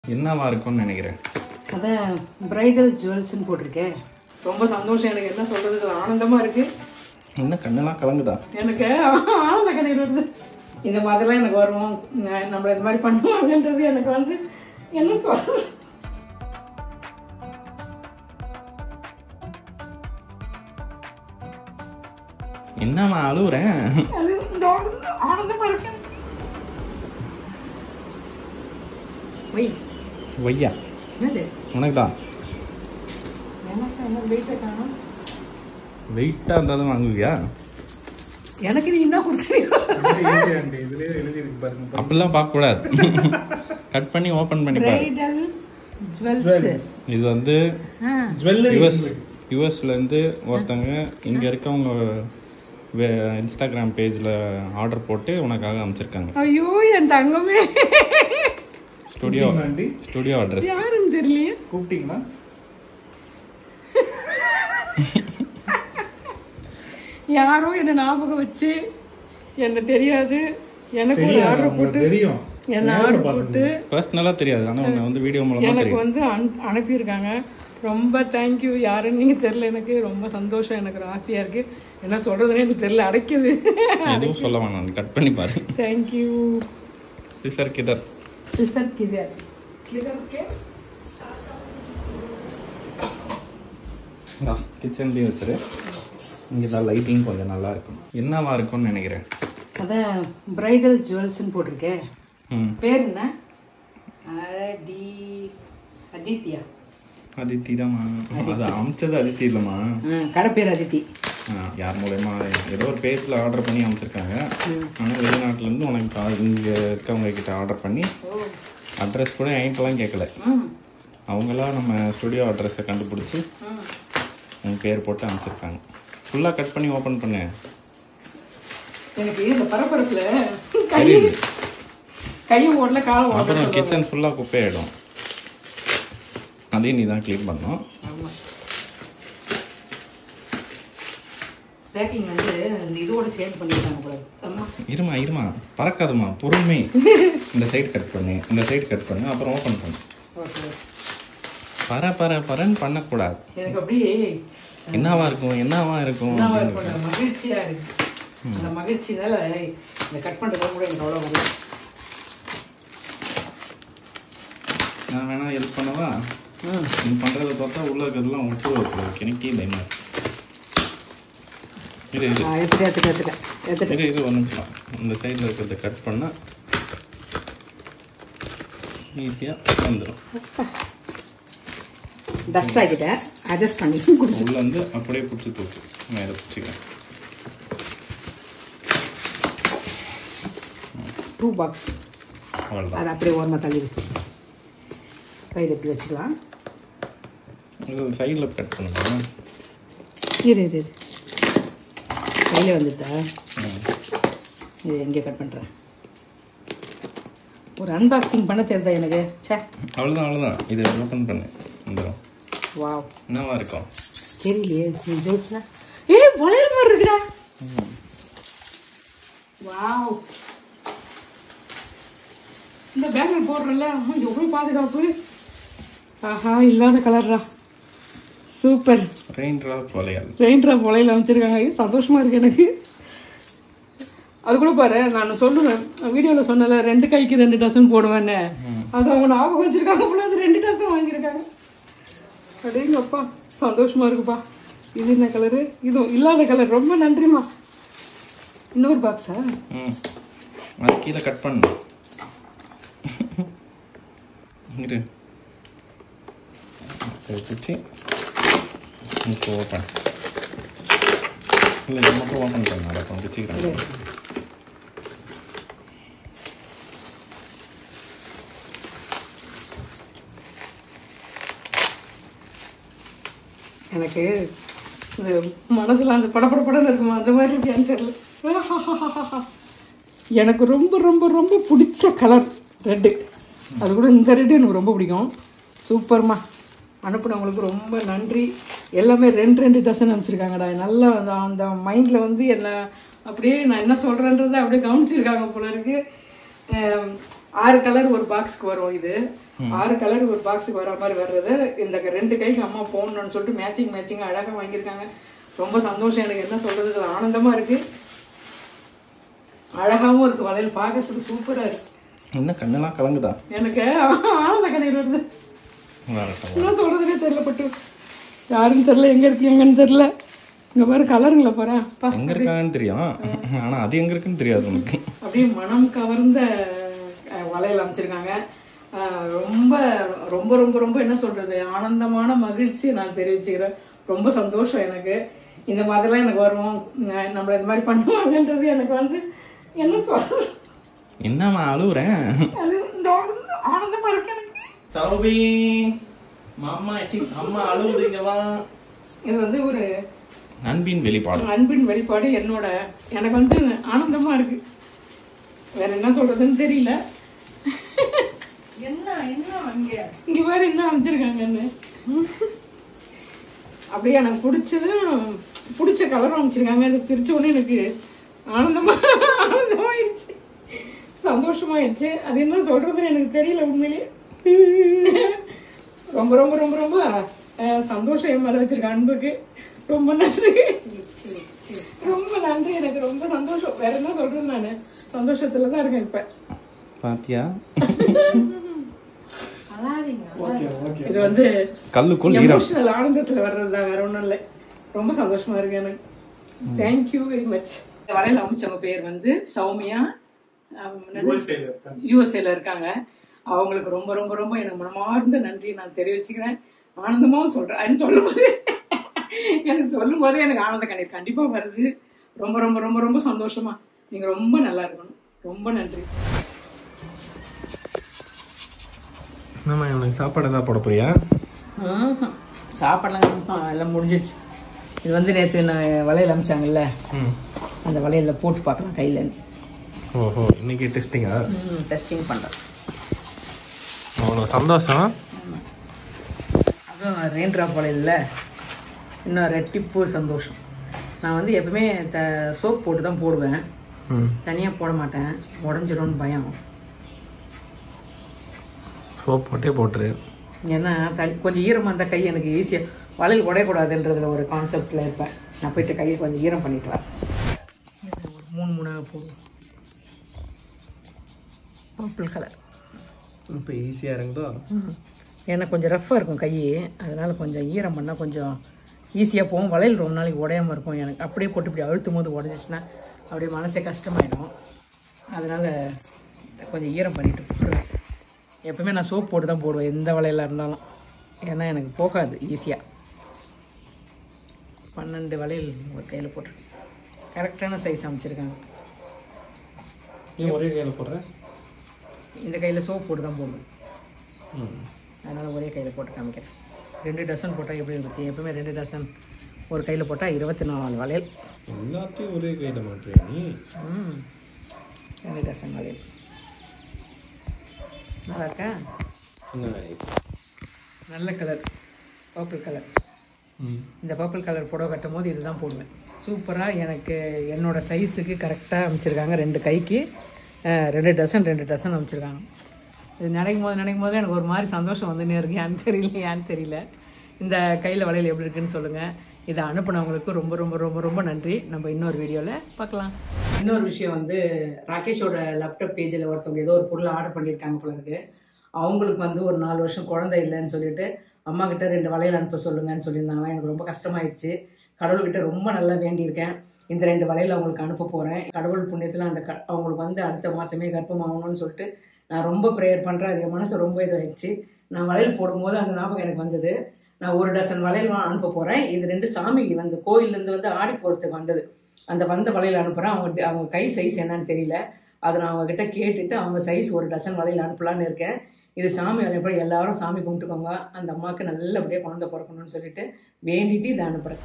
என்னவா இருக்கும்னு நினைக்கிறேன். அதான் பிரைடல் ஜுவல்ஸ்ன்னு போட்டிருக்கேன். ரொம்ப சந்தோஷம், எனக்கு என்ன சொல்றது, ஆனந்தமா இருக்கு. என்ன கண்ணெல்லாம் கலங்குதா? எனக்கு ஆனந்த கண்ணீர் வருது. இந்த மாதிரிலாம் எனக்கு வரும், நம்மள இந்த மாதிரி பண்ணுவாங்கன்றது எனக்கு வந்து என்ன சொல்றது. என்னவா அழுவுறேன்? அது ஆனந்தமா இருக்கு. வையா என்னது உனக்குதான். எனக்கு என்ன வெயிட்டை காணும். வெயிட்டா இருந்தாலும் வாங்குவியா? எனக்கு நீ என்ன கொடுத்தீங்க? அப்படிலாம் பார்க்க கூடாது. கட் பண்ணி ஓபன் பண்ணி பாரு. Bridal jewels. இது வந்து யுஎஸ்ல இருந்து ஒருத்தங்க இங்க இருக்கவங்க இன்ஸ்டாகிராம் பேஜ்ல ஆர்டர் போட்டு உனக்காக அமைச்சிருக்காங்க. ஐயோ என் தங்கமே. ஸ்டுடியோ அட்ரஸ் யாருன்னு தெரியலையே. கூப்பிட்டீங்களா? யாரோ என்ன ஞாபகம் வச்சு, என்ன தெரியாது, எனக்கு ஒரு ஆர்டர் போட்டு என்ன ஆர்டர் போட்டு பர்சனலா தெரியாது, ஆனா உன்னை வந்து வீடியோ மூலமா எனக்கு வந்து அனுப்பியிருக்காங்க. ரொம்ப தேங்க்யூ. யாருன்னு நீங்க தெரியல, எனக்கு ரொம்ப சந்தோஷம், எனக்கு ஹாப்பியா இருக்கு. என்ன சொல்றதுன்னு எனக்கு தெரியல, அடைக்குது. எதுவும் சொல்ல வேணாம், கட் பண்ணி பாரு. தேங்க்யூ. சிசர் கிதர் கிச்சன்லேயும் வச்சுரு. இங்கே தான் லைட்டிங் கொஞ்சம் நல்லா இருக்கும். என்னவா இருக்கும்னு நினைக்கிறேன். அதான் பிரைடல் ஜுவல்ஸ்ன்னு போட்டிருக்கேன். பேர் என்ன? அதித்தியா. அதித்தி தான்மா. அது அமைச்சது அதித்தி இல்லைம்மா, கடை பேர் அதித்தி. யார் மூலயமா ஏதோ ஒரு பேஜில் ஆர்டர் பண்ணி அமைச்சிருக்காங்க. ஆனால் வெளிநாட்டிலேருந்து உனக்கு இங்கே இருக்கவங்க கிட்ட ஆர்டர் பண்ணி அட்ரஸ் கூட என்கிட்டலாம் கேட்கல, அவங்களாம் நம்ம ஸ்டுடியோ அட்ரஸை கண்டுபிடிச்சி உங்கள் பேர் போட்டு அமைச்சிருக்காங்க. ஃபுல்லாக கட் பண்ணி ஓப்பன் பண்ணு. எனக்கு இந்த பரபரப்புல கையும் ஓடல காலம் ஓடல. அப்புறம் கிச்சன் ஃபுல்லாக குப்பையாயிடும், அதையும் நீ தான் க்ளீன் பண்ணணும். பேக்கிங் வந்து இந்த இதோட சேர்ந்து பண்ணிருக்காங்க போல. இருமா பறக்காதுமா, பொறுமை. இந்த சைடு கட் பண்ணு, இந்த சைடு கட் பண்ணு, அப்புறம் ஓப்பன் பண்ணு. பரன்னு பண்ணக்கூடாது. எனக்கு அப்படியே என்னவா இருக்கும் மகிழ்ச்சியா இருக்கு. அந்த மகிழ்ச்சினால இந்த கட் பண்றது கூட எனக்கு அவ்வளோ வரல. நான் வேணா ஹெல்ப் பண்ணவா? நீ பண்றதை பார்த்தா உள்ள இருக்கிறதுலாம் உச்சு வைக்கணும். எனக்கே பயமா இரு ஒரு நிமிஷம். இந்த சைடில் இருக்கிறத கட் பண்ணால் ஈஸியாக வந்துடும். டஸ்ட் ஆகிட்டேன், அட்ஜஸ்ட் பண்ணி உள்ள வந்து அப்படியே பிடிச்சி தூக்கு, மேலே பிடிச்சிக்கிறேன். 2 பாக்ஸ் அது அப்படியே ஓரமாக தள்ளி கையில் எப்படி வச்சுக்கலாம். சைடில் கட் பண்ணுங்க. இரு கையில் வந்துட்டா இது எங்கே கட் பண்ணுறேன். ஒரு அன்பாக்சிங் பண்ண தெரியுதா எனக்கு? சே அவ்வளோதான். இதை ஓப்பன் பண்ணு, வந்துடும். வாவ், என்னவா இருக்கும் தெரியலையே. ஜோல்ஸ்னா வளையல் மாதிரி இருக்குடா. வாவ், இந்த பேங்கில் போடுறல எவ்வளோ பாதுகாப்பு. ஆஹா, இல்லாத கலர்ரா, சூப்பர். ரெயின் ட்ராப் வளையல் அமைச்சிருக்காங்க. சந்தோஷமா இருக்கு எனக்கு. அது கூட பாரு, நான் சொல்லுவேன் வீடியோவில் சொன்னல 2 கைக்கு 2 டசன் போடுவேன்னு, அது அவங்க ஞாபகம் வச்சிருக்காங்க போல. அது 2 டசன் வாங்கியிருக்காங்க. அப்படிங்கப்பா, சந்தோஷமா இருக்குப்பா. இது என்ன கலரு? இதுவும் இல்லாத கலர். ரொம்ப நன்றிம்மா. இன்னொரு பாக்ஸா? அது கீழே கட் பண்ணு. பிடிச்சி ஓப்பன் இல்லை, இது மட்டும் ஓப்பன் பண்ண அப்புறம் பிடிச்சிக்கிறேன். எனக்கு இது மனசில் அந்த படப்படப்படன்னு இருக்குமா, அந்த மாதிரி இருக்கான்னு தெரியல. எனக்கு ரொம்ப ரொம்ப ரொம்ப பிடிச்ச கலர் ரெட்டு. அது கூட இந்த ரெட்டு எனக்கு ரொம்ப பிடிக்கும். சூப்பர்மா, அனுப்புனவங்களுக்கு ரொம்ப நன்றி. எல்லாமே 2 டசன் அனுப்பிச்சிருக்காங்கடா. நல்லா அந்த மைண்டில் வந்து என்ன அப்படியே நான் என்ன சொல்கிறேன்றதை அப்படியே கவனிச்சிருக்காங்க போல இருக்கு. 6 கலர் ஒரு பாக்ஸுக்கு வரும். இது 6 கலர் ஒரு பாக்ஸுக்கு வர மாதிரி வர்றது. இந்த 2 கைக்கு அம்மா போடணும்னு சொல்லிட்டு மேட்சிங் அழகாக வாங்கியிருக்காங்க. ரொம்ப சந்தோஷம், எனக்கு என்ன சொல்றது, ஆனந்தமா இருக்கு. அழகாவும் இருக்கு, வளையல் பார்க்கறதுக்கு சூப்பரா இருக்கு. என்ன கண்ணெல்லாம் கலங்குதா? எனக்கு ஆனந்த கண்ணீர் வருது, என்ன சொல்றதுன்னே தெரியல. பட்டு யாருன்னு தெரியல, எங்க இருக்கீங்கன்னு தெரியல. இங்க பாரு கலருங்களை பாரு, எங்க இருக்காங்கன்னு தெரியும், ஆனா அது எங்க இருக்குன்னு தெரியாது உனக்கு. அப்படியே மனம் கவர்ந்த வளையல் அமைச்சிருக்காங்க. ரொம்ப ரொம்ப ரொம்ப ரொம்ப என்ன சொல்றது, ஆனந்தமான மகிழ்ச்சி நான் தெரிவிச்சுக்கிறேன். ரொம்ப சந்தோஷம் எனக்கு. இந்த மாதிரிலாம் எனக்கு வரும், நம்மள இந்த மாதிரி பண்ணுவாங்கன்றது எனக்கு வந்து என்ன சொல்றது, என்னம்மா அழுவுறேன், அது ஆனந்தமா இருக்கு எனக்கு. சௌபி மாமா அம்மா அழுவுறீங்கவா. இது வந்து ஒரு அன்பின் வெளிப்பாடு. எனக்கு வந்து ஆனந்தமா இருக்கு, வேற என்ன சொல்றதுன்னு தெரியல. என்ன இங்க வேற என்ன அமைச்சிருக்காங்கன்னு, அப்படியே எனக்கு பிடிச்ச கலரும் அமைச்சிருக்காங்க. அது பிரிச்ச உடனே எனக்கு ஆனந்தமாயிடுச்சு, சந்தோஷமாயிடுச்சு. அது என்ன சொல்றதுன்னு எனக்கு தெரியல உண்மையிலேயே. ரொம்ப ரொம்ப ரொம்ப ரொம்ப சந்தோஷம் என் மேல வச்சிருக்க அன்புக்கு ரொம்ப நன்றி, ரொம்ப நன்றி. எனக்கு ரொம்ப சந்தோஷம், வேற என்ன சொல்றது, நானு சந்தோஷத்துலதான் இருக்கேன் இப்ப. பாத்தியா, இது வந்து கல்லுக்குள் எமோஷனல் ஆனந்தத்துல வர்றதுதான், வேற ஒண்ணும் இல்லை. ரொம்ப சந்தோஷமா இருக்கு எனக்கு. Thank you very much. வளையல் அமைச்சவங்க பேர் வந்து சௌமியா, யூஎஸ்ஏல இருக்காங்க. அவங்களுக்கு ரொம்ப ரொம்ப ரொம்ப எனக்கு மனமார்ந்த நன்றி நான் தெரிவிச்சுக்கிறேன். ஆனந்தமாவும் சொல்றேன், அது சொல்லும் போதே எனக்கு ஆனந்த கண்ணீர் கண்டிப்பா வருது. ரொம்ப ரொம்ப ரொம்ப ரொம்ப சந்தோஷமா, நீங்க ரொம்ப நல்லா இருக்கணும். ரொம்ப நன்றி. சாப்பாடு தான் போட போறியா? சாப்பாடுலாம் எல்லாம் முடிஞ்சிடுச்சு. இது வந்து நேற்று நான் வளையல் அமைச்சாங்கல்ல, அந்த வளையல்ல போட்டு பார்க்கலாம் கையில. ஓஹோ, இன்னைக்கு டெஸ்டிங்கா? டெஸ்டிங் பண்றேன். அவ்வளோ சந்தோஷம். அதுவும் ரெயின் ட்ராப் வளையல்ல இன்னும் ரெட்டிப்பு சந்தோஷம். நான் வந்து எப்பவுமே சோப் போட்டு தான் போடுவேன், தனியாக போட மாட்டேன், உடஞ்சிரும்னு பயம். சோப் போட்டே போட்டுரு, ஏன்னா கொஞ்சம் ஈரமாக இருந்தால் கை எனக்கு ஈஸியாக, வளையல் உடையக்கூடாதுன்றதுல ஒரு கான்செப்டில் இருப்பேன். நான் போயிட்டு கையை கொஞ்சம் ஈரம் பண்ணிட்டு வரேன். ஒரு 3 போடுவோம். பர்பிள் கலர் இப்போ ஈஸியாக இருக்குதோ? ஏன்னா கொஞ்சம் ரஃப்பாக இருக்கும் கை, அதனால் கொஞ்சம் ஈரம் பண்ணால் கொஞ்சம் ஈஸியாக போகும். வளையல் ரொம்ப நாளைக்கு உடையாமல் இருக்கும். எனக்கு அப்படியே போட்டு இப்படி அழுத்தும் போது உடஞ்சிச்சுன்னா அப்படியே மனசே கஷ்டமாயிடும். அதனால் கொஞ்சம் ஈரம் பண்ணிட்டு போட்டுருவேன். எப்பவுமே நான் சோப் போட்டு தான் போடுவேன் எந்த வளையலாக இருந்தாலும், ஏன்னா எனக்கு போகாது ஈஸியாக. 12 வளையல் ஒரு கையில் போட்டுருக்கேன். கரெக்டான சைஸ் அமைச்சிருக்காங்க. நீ ஒரே கையில் போடுற? இந்த கையில் சோப் போட்டு தான் போடுவேன், அதனால் ஒரே கையில் போட்டு காமிக்கிறேன். 2 டசன் போட்டால் எப்படி இருக்குது? எப்பவுமே 2 டசன் ஒரு கையில் போட்டால் 24 வளையல். எல்லாத்தையும் ஒரே கையில் மாட்டியா நீ? 2 டசன் வளையல். நல்லா இருக்கா? நல்ல கலர், பர்பிள் கலர். இந்த பர்பிள் கலர் புடவை கட்டும் போது இதுதான் போடுவேன். சூப்பராக எனக்கு என்னோடய சைஸுக்கு கரெக்டாக அமைச்சிருக்காங்க. 2 கைக்கு 2 டசன் அமைச்சிருக்காங்க. இது நினைக்கும் போது எனக்கு ஒரு மாதிரி சந்தோஷம் வந்துன்னே இருக்கு. ஏன்னு தெரியல. இந்த கையில் வளையல் எப்படி இருக்குன்னு சொல்லுங்கள். இதை அனுப்புனவங்களுக்கு ரொம்ப ரொம்ப ரொம்ப ரொம்ப நன்றி. நம்ம இன்னொரு வீடியோவில் பார்க்கலாம். இன்னொரு விஷயம் வந்து, ராகேஷோட லேப்டாப் பேஜில் ஒருத்தவங்க ஏதோ ஒரு பொருள் ஆர்டர் பண்ணியிருக்காங்க போல இருக்கு. அவங்களுக்கு வந்து ஒரு 4 வருஷம் குழந்தை இல்லைன்னு சொல்லிட்டு அம்மா கிட்ட 2 வளையல் அனுப்ப சொல்லுங்கன்னு சொல்லியிருந்தாங்க. எனக்கு ரொம்ப கஷ்டமாயிடுச்சு. கடவுள்கிட்ட ரொம்ப நல்லா வேண்டியிருக்கேன். இந்த 2 வளையல் அவங்களுக்கு அனுப்ப போகிறேன். கடவுள் புண்ணியத்தில் அவங்களுக்கு வந்து அடுத்த மாதமே கர்ப்பமாகணும்னு சொல்லிட்டு நான் ரொம்ப ப்ரேயர் பண்ணுறேன். அது என் மனசு ரொம்ப இதாகிடுச்சு. நான் வளையல் போடும்போது அந்த ஞாபகம் எனக்கு வந்தது. நான் 1 டசன் வளையல் அனுப்ப போகிறேன். இது 2 சாமிக்கு வந்து கோயிலேருந்து வந்து ஆடி போகிறதுக்கு வந்தது. அந்த வந்த வளையல் அனுப்புகிறேன். அவங்க கை சைஸ் என்னன்னு தெரியல. அதை நான் அவங்ககிட்ட கேட்டுட்டு அவங்க சைஸ் 1 டசன் வளையல் அனுப்பலான்னு இருக்கேன். இது சாமி வளையப்போ எல்லாரும் சாமி கும்பிட்டுக்கோங்க. அந்த அம்மாவுக்கு நல்லபடியாக குழந்தை பிறக்கணும்னு சொல்லிட்டு வேண்டிட்டு இதை அனுப்புகிறேன்.